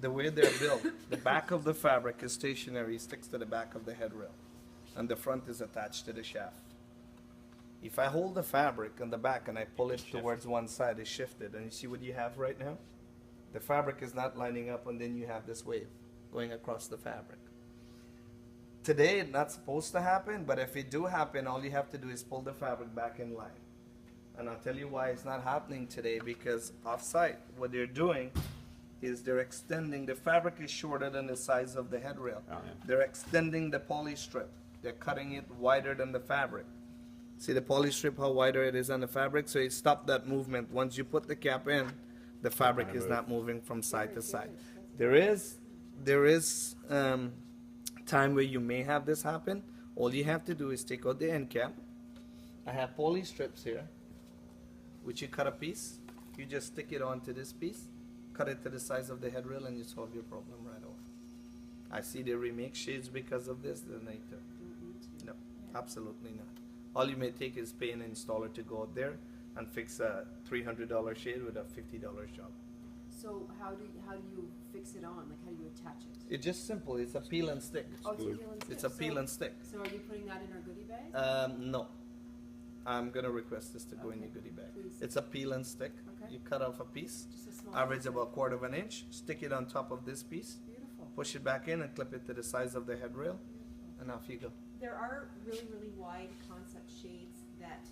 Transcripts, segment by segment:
the way they're built, the back of the fabric is stationary, sticks to the back of the headrail, and the front is attached to the shaft. If I hold the fabric on the back and I pull it towards one side, it's shifted, and you see what you have right now? The fabric is not lining up, and then you have this wave going across the fabric. Today, it's not supposed to happen, but if it do happen, all you have to do is pull the fabric back in line. And I'll tell you why it's not happening today, because off-site, what they're doing is they're extending, the fabric is shorter than the size of the headrail. Oh, yeah. They're extending the poly strip. They're cutting it wider than the fabric. See the poly strip, how wider it is on the fabric? So it stopped that movement. Once you put the cap in, the fabric is not moving from side to side. There is time where you may have this happen. All you have to do is take out the end cap. I have poly strips here, which you cut a piece. You just stick it onto this piece, cut it to the size of the headrail, and you solve your problem right off. I see they remake shades because of this. Then they no, absolutely not. All you may take is pay an installer to go out there and fix a $300 shade with a $50 job. So how do you fix it on? Like, how do you attach it? It's just simple. It's a peel and stick. Oh, it's a peel and stick. It's a peel and stick. So are you putting that in our goodie bag? No. I'm gonna request this to go in your goodie bag. Please. It's a peel and stick. Okay. You cut off a piece, Just a small average piece. about 1/4 of an inch, stick it on top of this piece, Beautiful. push it back in and clip it to the size of the headrail, and off you go. There are really, really wide concept shades that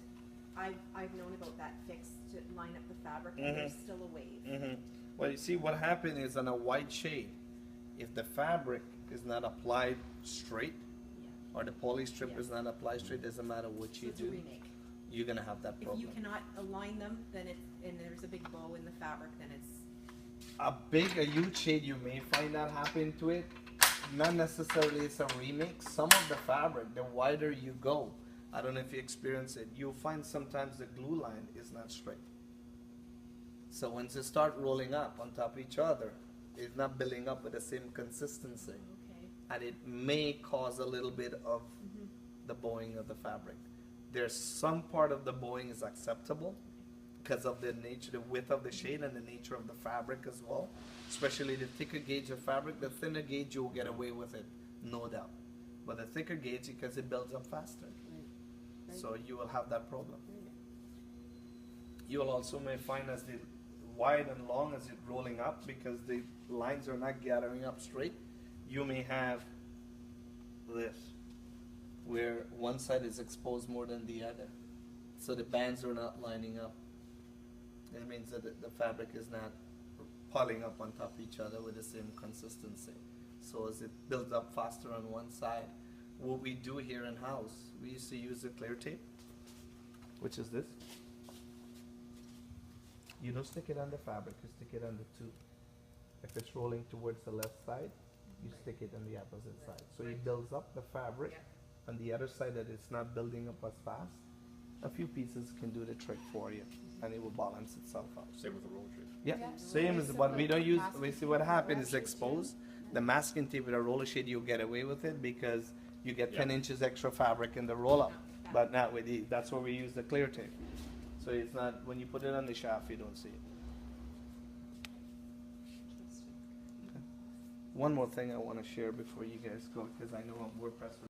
I've known about that fix to line up the fabric, and there's still a wave. Well, you see what happened is on a white shade, if the fabric is not applied straight, Yeah. or the poly strip Yes. is not applied straight, doesn't matter what So you it's a do, remake. you're gonna have that If problem. you cannot align them, then and there's a big bow in the fabric, then it's A huge shade, you may find that happen to it. Not necessarily it's a remake. Some of the fabric, the wider you go, I don't know if you experience it, you'll find sometimes the glue line is not straight. So once you start rolling up on top of each other, it's not building up with the same consistency. okay. And it may cause a little bit of the bowing of the fabric. There's some part of the bowing is acceptable because of the nature, the width of the shade and the nature of the fabric as well. Especially the thicker gauge of fabric, the thinner gauge you'll get away with it, no doubt. But the thicker gauge, because it builds up faster, Right. so you will have that problem. You'll also may find as the wide and long as it rolling up, because the lines are not gathering up straight, you may have this, where one side is exposed more than the other. So the bands are not lining up. It means that the fabric is not piling up on top of each other with the same consistency. So as it builds up faster on one side, what we do here in house, we used to use the clear tape, which is this. You don't stick it on the fabric, you stick it on the tube. If it's rolling towards the left side, you stick it on the opposite side. So it builds up the fabric. On the other side that it's not building up as fast, a few pieces can do the trick for you, and it will balance itself out. Same with the roller shade. Yeah, Yeah, same as, so but we like don't use, masking we see tape what with happens is roller shade exposed. too? The masking tape with a roller shade, you'll get away with it because you get 10 Yeah. inches extra fabric in the roll up. But not with these, that's where we use the clear tape. So it's not, when you put it on the shaft, you don't see it. One more thing I want to share before you guys go, because I know we're pressed for